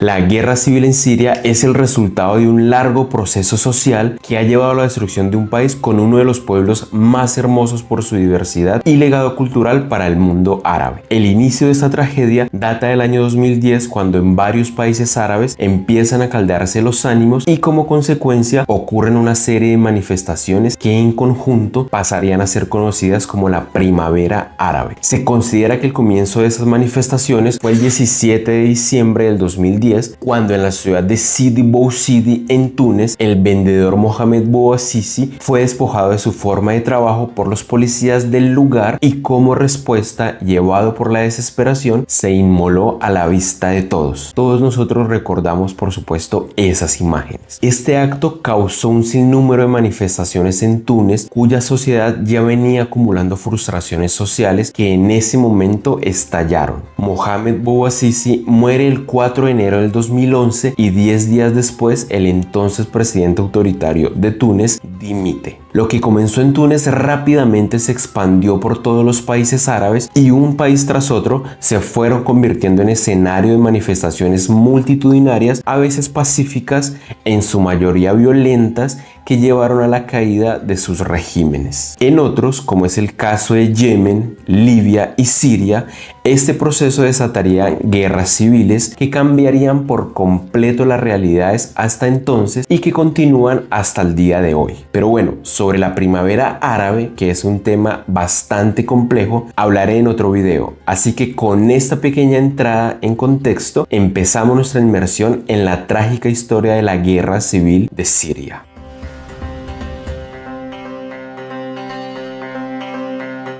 La guerra civil en Siria es el resultado de un largo proceso social que ha llevado a la destrucción de un país con uno de los pueblos más hermosos por su diversidad y legado cultural para el mundo árabe. El inicio de esta tragedia data del año 2010, cuando en varios países árabes empiezan a caldearse los ánimos y como consecuencia ocurren una serie de manifestaciones que en conjunto pasarían a ser conocidas como la Primavera Árabe. Se considera que el comienzo de esas manifestaciones fue el 17 de diciembre del 2010, cuando en la ciudad de Sidi Bou Sidi, en Túnez, el vendedor Mohamed Bouazizi fue despojado de su forma de trabajo por los policías del lugar y como respuesta, llevado por la desesperación, se inmoló a la vista de todos. Todos nosotros recordamos, por supuesto, esas imágenes. Este acto causó un sinnúmero de manifestaciones en Túnez, cuya sociedad ya venía acumulando frustraciones sociales que en ese momento estallaron. Mohamed Bouazizi muere el 4 de enero del 2011 y 10 días después el entonces presidente autoritario de Túnez dimite. Lo que comenzó en Túnez rápidamente se expandió por todos los países árabes y un país tras otro se fueron convirtiendo en escenario de manifestaciones multitudinarias, a veces pacíficas, en su mayoría violentas, que llevaron a la caída de sus regímenes. En otros, como es el caso de Yemen, Libia y Siria, este proceso desataría guerras civiles que cambiarían por completo las realidades hasta entonces y que continúan hasta el día de hoy. Pero bueno, sobre la primavera árabe, que es un tema bastante complejo, hablaré en otro video. Así que con esta pequeña entrada en contexto, empezamos nuestra inmersión en la trágica historia de la guerra civil de Siria.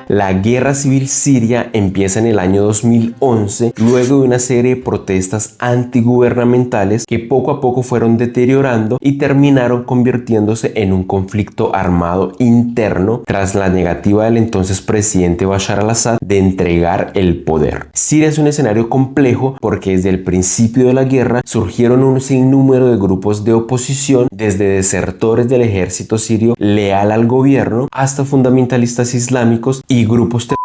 La guerra civil siria empieza en el año 2011, luego de una serie de protestas antigubernamentales que poco a poco fueron deteriorando y terminaron convirtiéndose en un conflicto armado interno tras la negativa del entonces presidente Bashar al-Assad de entregar el poder. Siria es un escenario complejo porque desde el principio de la guerra surgieron un sinnúmero de grupos de oposición, desde desertores del ejército sirio leal al gobierno hasta fundamentalistas islámicos y grupos terroristas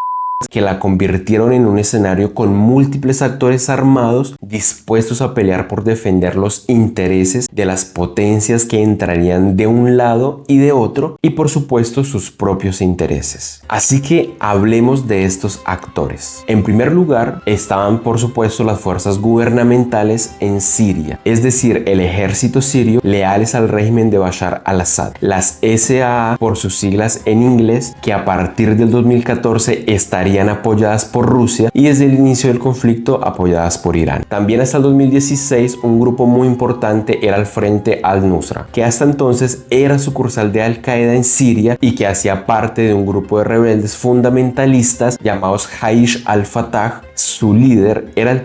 que la convirtieron en un escenario con múltiples actores armados dispuestos a pelear por defender los intereses de las potencias que entrarían de un lado y de otro, y por supuesto sus propios intereses. Así que hablemos de estos actores. En primer lugar estaban por supuesto las fuerzas gubernamentales en Siria, es decir, el ejército sirio leales al régimen de Bashar al-Assad, las SAA por sus siglas en inglés, que a partir del 2014 estarían apoyadas por Rusia y desde el inicio del conflicto apoyadas por Irán. También hasta el 2016 un grupo muy importante era el Frente al-Nusra, que hasta entonces era sucursal de Al-Qaeda en Siria y que hacía parte de un grupo de rebeldes fundamentalistas llamados Jaish al-Fatah. Su líder era el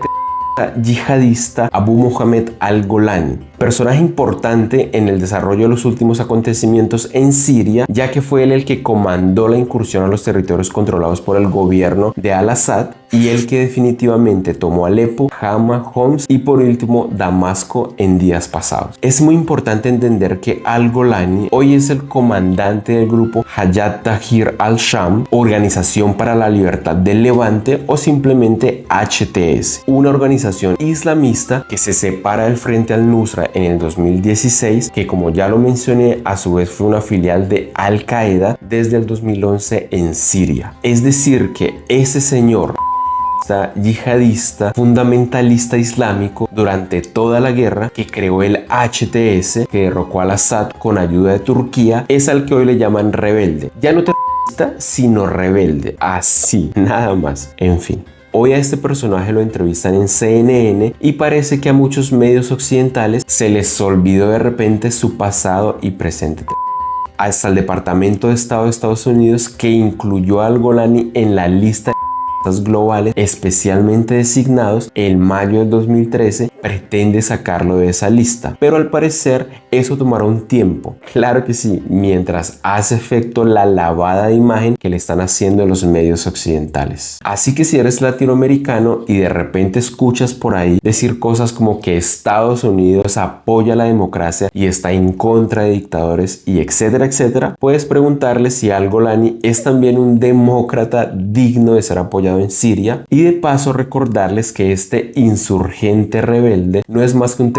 yihadista Abu Mohammed al-Golani, personaje importante en el desarrollo de los últimos acontecimientos en Siria, ya que fue él el que comandó la incursión a los territorios controlados por el gobierno de al-Assad y el que definitivamente tomó Alepo, Hama, Homs y por último Damasco en días pasados. Es muy importante entender que al-Golani hoy es el comandante del grupo Hayat Tahrir al-Sham, Organización para la Libertad del Levante o simplemente HTS, una organización islamista que se separa del Frente al-Nusra en el 2016, que como ya lo mencioné a su vez fue una filial de Al-Qaeda desde el 2011 en Siria. Es decir que ese señor yihadista, fundamentalista islámico durante toda la guerra, que creó el HTS, que derrocó al Assad con ayuda de Turquía, es al que hoy le llaman rebelde. Ya no terrorista, sino rebelde. Así, nada más. En fin. Hoy a este personaje lo entrevistan en CNN y parece que a muchos medios occidentales se les olvidó de repente su pasado y presente. Hasta el Departamento de Estado de Estados Unidos, que incluyó al Golani en la lista de globales especialmente designados en mayo del 2013, pretende sacarlo de esa lista, pero al parecer eso tomará un tiempo. Claro que sí, mientras hace efecto la lavada de imagen que le están haciendo los medios occidentales. Así que si eres latinoamericano y de repente escuchas por ahí decir cosas como que Estados Unidos apoya la democracia y está en contra de dictadores y etcétera, etcétera, puedes preguntarle si al-Golani es también un demócrata digno de ser apoyado apoyado en Siria, y de paso recordarles que este insurgente rebelde no es más que un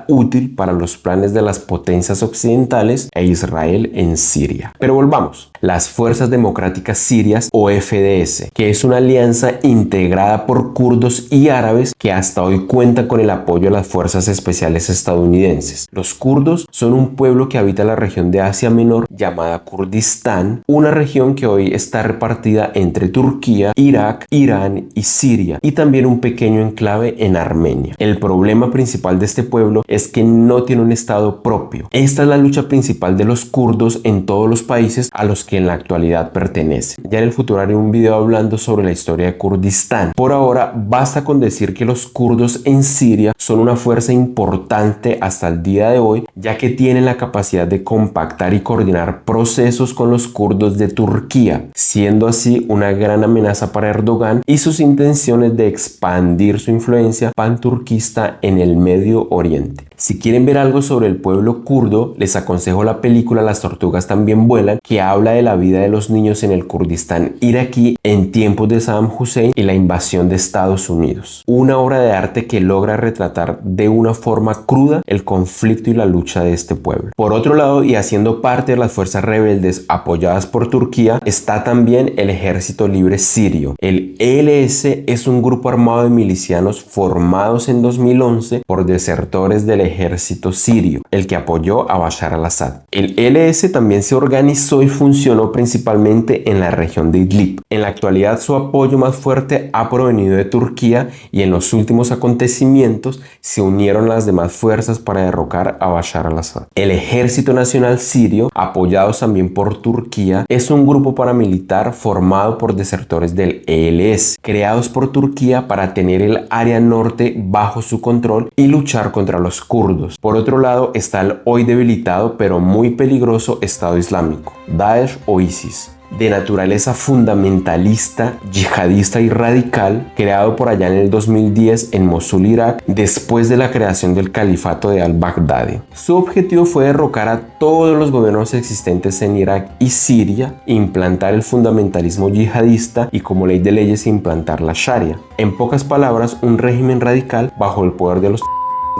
útil para los planes de las potencias occidentales e Israel en Siria. Pero volvamos. Las Fuerzas Democráticas Sirias o FDS, que es una alianza integrada por kurdos y árabes que hasta hoy cuenta con el apoyo de las fuerzas especiales estadounidenses. Los kurdos son un pueblo que habita la región de Asia Menor llamada Kurdistán, una región que hoy está repartida entre Turquía, Irak, Irán y Siria, y también un pequeño enclave en Armenia. El problema principal de este pueblo es que no tiene un estado propio. Esta es la lucha principal de los kurdos en todos los países a los que en la actualidad pertenecen. Ya en el futuro haré un video hablando sobre la historia de Kurdistán. Por ahora basta con decir que los kurdos en Siria son una fuerza importante hasta el día de hoy, ya que tienen la capacidad de compactar y coordinar procesos con los kurdos de Turquía, siendo así una gran amenaza para Erdogan y sus intenciones de expandir su influencia panturquista en el Medio Oriente. Si quieren ver algo sobre el pueblo kurdo, les aconsejo la película Las tortugas también vuelan, que habla de la vida de los niños en el Kurdistán iraquí en tiempos de Saddam Hussein y la invasión de Estados Unidos. Una obra de arte que logra retratar de una forma cruda el conflicto y la lucha de este pueblo. Por otro lado, y haciendo parte de las fuerzas rebeldes apoyadas por Turquía, está también el Ejército Libre Sirio. El ELS es un grupo armado de milicianos formados en 2011 por desertores del ejército sirio, el que apoyó a Bashar al-Assad. El ELS también se organizó y funcionó principalmente en la región de Idlib. En la actualidad su apoyo más fuerte ha provenido de Turquía y en los últimos acontecimientos se unieron las demás fuerzas para derrocar a Bashar al-Assad. El Ejército Nacional Sirio, apoyados también por Turquía, es un grupo paramilitar formado por desertores del ELS, creados por Turquía para tener el área norte bajo su control y luchar contra los kurdos. Por otro lado está el hoy debilitado pero muy peligroso Estado Islámico, Daesh o ISIS, de naturaleza fundamentalista, yihadista y radical, creado por allá en el 2010 en Mosul, Irak, después de la creación del califato de al-Baghdadi. Su objetivo fue derrocar a todos los gobiernos existentes en Irak y Siria, implantar el fundamentalismo yihadista y, como ley de leyes, implantar la Sharia. En pocas palabras, un régimen radical bajo el poder de los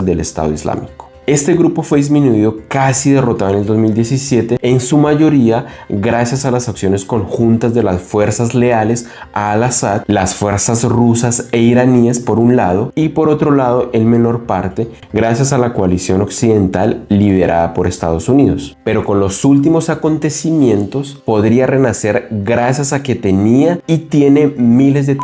del Estado Islámico. Este grupo fue disminuido, casi derrotado en el 2017, en su mayoría gracias a las acciones conjuntas de las fuerzas leales a al-Assad, las fuerzas rusas e iraníes por un lado, y por otro lado, en menor parte, gracias a la coalición occidental liderada por Estados Unidos. Pero con los últimos acontecimientos podría renacer gracias a que tenía y tiene miles de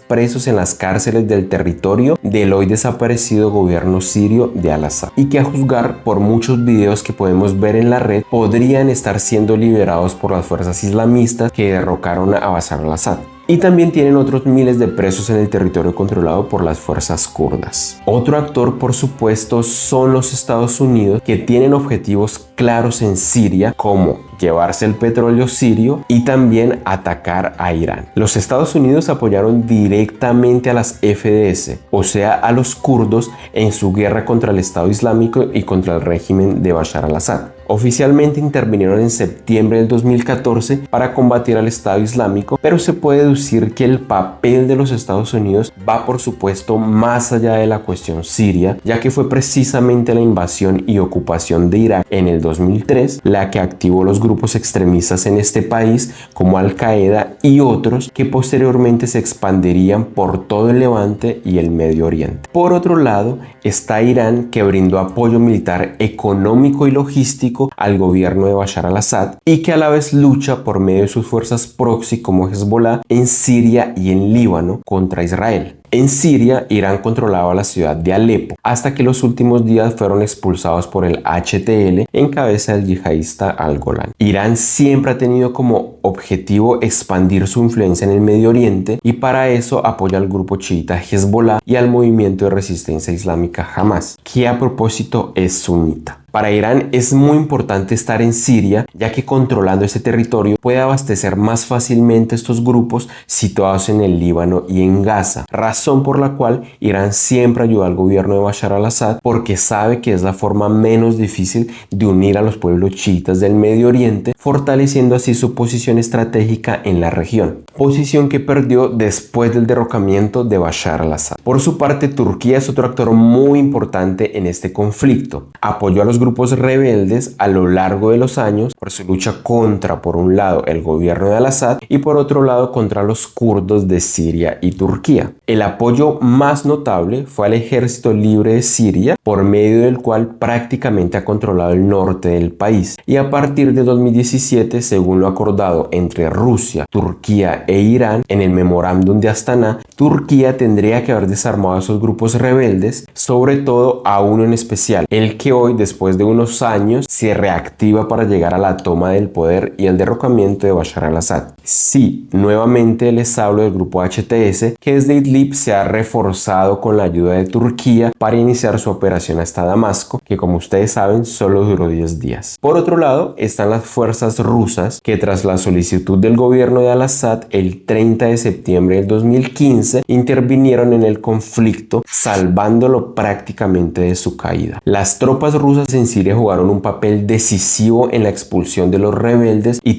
presos en las cárceles del territorio del hoy desaparecido gobierno sirio de al-Assad, y que a juzgar por muchos videos que podemos ver en la red podrían estar siendo liberados por las fuerzas islamistas que derrocaron a Bashar al-Assad. Y también tienen otros miles de presos en el territorio controlado por las fuerzas kurdas. Otro actor, por supuesto, son los Estados Unidos, que tienen objetivos claros en Siria, como llevarse el petróleo sirio y también atacar a Irán. Los Estados Unidos apoyaron directamente a las FDS, o sea, a los kurdos, en su guerra contra el Estado Islámico y contra el régimen de Bashar al-Assad. Oficialmente intervinieron en septiembre del 2014 para combatir al Estado Islámico, pero se puede deducir que el papel de los Estados Unidos va, por supuesto, más allá de la cuestión siria, ya que fue precisamente la invasión y ocupación de Irak en el 2003 la que activó los grupos extremistas en este país, como Al-Qaeda y otros, que posteriormente se expandirían por todo el Levante y el Medio Oriente. Por otro lado está Irán, que brindó apoyo militar, económico y logístico al gobierno de Bashar al-Assad, y que a la vez lucha por medio de sus fuerzas proxy como Hezbollah en Siria y en Líbano contra Israel. En Siria, Irán controlaba la ciudad de Alepo, hasta que los últimos días fueron expulsados por el HTL en cabeza del yihadista al-Golán. Irán siempre ha tenido como objetivo expandir su influencia en el Medio Oriente, y para eso apoya al grupo chiita Hezbollah y al movimiento de resistencia islámica Hamas, que a propósito es sunita. Para Irán es muy importante estar en Siria, ya que controlando ese territorio puede abastecer más fácilmente estos grupos situados en el Líbano y en Gaza, razón por la cual Irán siempre ayuda al gobierno de Bashar al-Assad porque sabe que es la forma menos difícil de unir a los pueblos chiitas del Medio Oriente, fortaleciendo así su posición estratégica en la región, posición que perdió después del derrocamiento de Bashar al-Assad. Por su parte, Turquía es otro actor muy importante en este conflicto. Apoyó a los grupos rebeldes a lo largo de los años por su lucha contra, por un lado, el gobierno de al-Assad y por otro lado contra los kurdos de Siria y Turquía. El apoyo más notable fue al Ejército Libre de Siria, por medio del cual prácticamente ha controlado el norte del país, y a partir de 2017, según lo acordado entre Rusia, Turquía e Irán en el memorándum de Astana, Turquía tendría que haber desarmado a esos grupos rebeldes, sobre todo a uno en especial, el que hoy, después de unos años, se reactiva para llegar a la toma del poder y el derrocamiento de Bashar al-Assad. Sí, nuevamente les hablo del grupo HTS, que desde Idlib se ha reforzado con la ayuda de Turquía para iniciar su operación hasta Damasco, que como ustedes saben solo duró 10 días. Por otro lado están las fuerzas rusas, que tras la solicitud del gobierno de al-Assad el 30 de septiembre del 2015 intervinieron en el conflicto, salvándolo prácticamente de su caída. Las tropas rusas en Siria jugaron un papel decisivo en la expulsión de los rebeldes y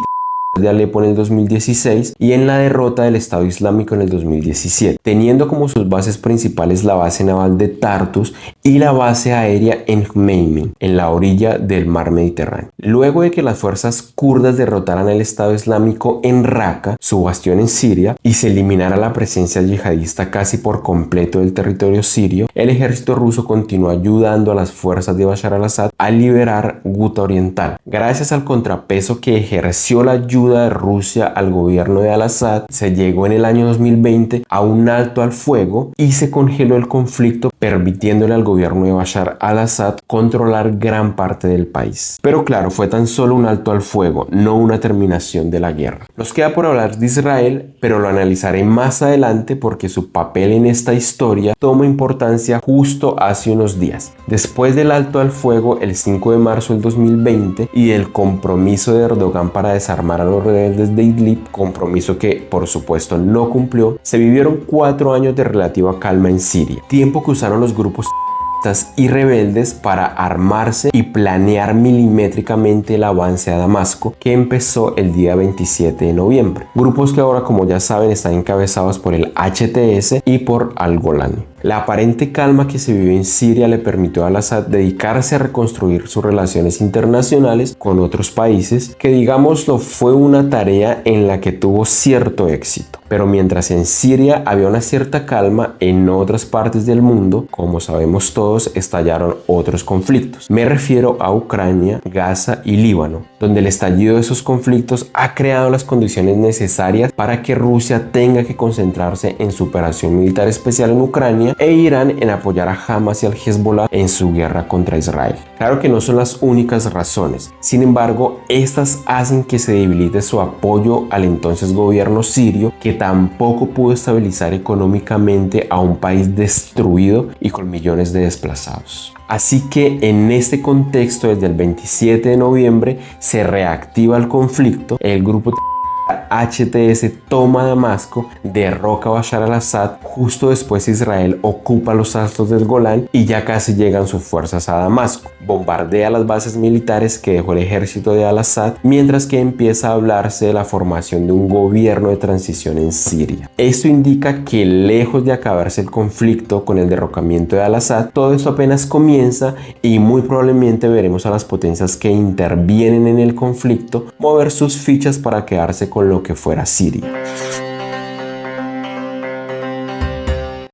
de Alepo en el 2016 y en la derrota del Estado Islámico en el 2017, teniendo como sus bases principales la base naval de Tartus y la base aérea en Hmeimim, en la orilla del mar Mediterráneo. Luego de que las fuerzas kurdas derrotaran al Estado Islámico en Raqqa, su bastión en Siria, y se eliminara la presencia yihadista casi por completo del territorio sirio, el ejército ruso continuó ayudando a las fuerzas de Bashar al-Assad a liberar Ghouta Oriental. Gracias al contrapeso que ejerció la ayuda de Rusia al gobierno de al-Assad, se llegó en el año 2020 a un alto al fuego y se congeló el conflicto, permitiéndole al gobierno de Bashar al-Assad controlar gran parte del país. Pero claro, fue tan solo un alto al fuego, no una terminación de la guerra. Nos queda por hablar de Israel, pero lo analizaré más adelante porque su papel en esta historia toma importancia justo hace unos días. Después del alto al fuego el 5 de marzo del 2020 y del compromiso de Erdogan para desarmar a los rebeldes de Idlib, compromiso que por supuesto no cumplió, se vivieron 4 años de relativa calma en Siria, tiempo que usaron los grupos y rebeldes para armarse y planear milimétricamente el avance a Damasco, que empezó el día 27 de noviembre. Grupos que ahora, como ya saben, están encabezados por el HTS y por al-Golani. La aparente calma que se vive en Siria le permitió a al-Assad dedicarse a reconstruir sus relaciones internacionales con otros países, que digámoslo fue una tarea en la que tuvo cierto éxito. Pero mientras en Siria había una cierta calma, en otras partes del mundo, como sabemos todos, estallaron otros conflictos. Me refiero a Ucrania, Gaza y Líbano, donde el estallido de esos conflictos ha creado las condiciones necesarias para que Rusia tenga que concentrarse en su operación militar especial en Ucrania e Irán en apoyar a Hamas y al Hezbollah en su guerra contra Israel. Claro que no son las únicas razones, sin embargo, estas hacen que se debilite su apoyo al entonces gobierno sirio, que tampoco pudo estabilizar económicamente a un país destruido y con millones de desplazados. Así que en este contexto, desde el 27 de noviembre se reactiva el conflicto, el grupo HTS toma Damasco, derroca a Bashar al-Assad, justo después Israel ocupa los altos del Golán y ya casi llegan sus fuerzas a Damasco. Bombardea las bases militares que dejó el ejército de al-Assad, mientras que empieza a hablarse de la formación de un gobierno de transición en Siria. Esto indica que lejos de acabarse el conflicto con el derrocamiento de al-Assad, todo esto apenas comienza y muy probablemente veremos a las potencias que intervienen en el conflicto mover sus fichas para quedarse con lo que fuera Siria.